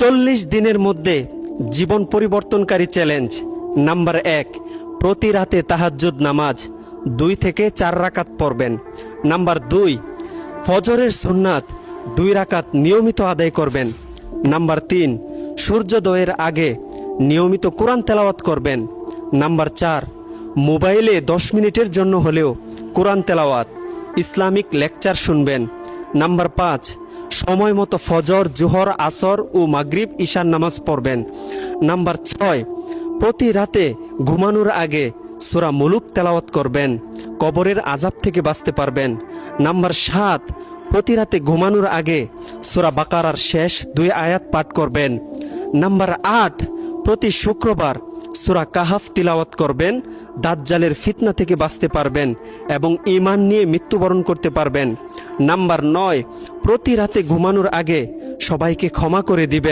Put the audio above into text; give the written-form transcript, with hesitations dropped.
40 দিনের মধ্যে জীবন পরিবর্তনকারী challenge. Number 1, প্রতি রাতে তাহাজ্জুদ নামাজ 2 থেকে 4 রাকাত পড়বেন। নাম্বার 2, ফজরের সুন্নাত 2 রাকাত নিয়মিত আদায় করবেন। নাম্বার 3, সূর্যোদয়ের আগে নিয়মিত কোরআন তেলাওয়াত করবেন। নাম্বার 4, মোবাইলে 10 মিনিটের জন্য হলেও কোরআন তেলাওয়াত, ইসলামিক লেকচার শুনবেন। নাম্বার 5, সময় মতো ফজর, জোহর, আসর ও মাগরিব, ঈশার নামাজ পড়বেন। নাম্বার 6, প্রতি রাতে ঘুমানোর আগে সূরা মুলুক তেলাওয়াত করবেন, কবরের আযাব থেকে বাঁচতে পারবেন। নাম্বার 7, প্রতি রাতে ঘুমানোর আগে সূরা বাকারার শেষ 2 আয়াত পাঠ করবেন। নাম্বার 8, প্রতি শুক্রবার সূরা কাহাফ তিলাওয়াত করবেন, দাজ্জালের ফিতনা থেকে বাঁচতে পারবেন এবং ঈমান নিয়ে মৃত্যুবরণ করতে পারবেন। নাম্বার 9, প্রতি রাতে ঘুমানোর আগে সবাইকে ক্ষমা করে দিবেন।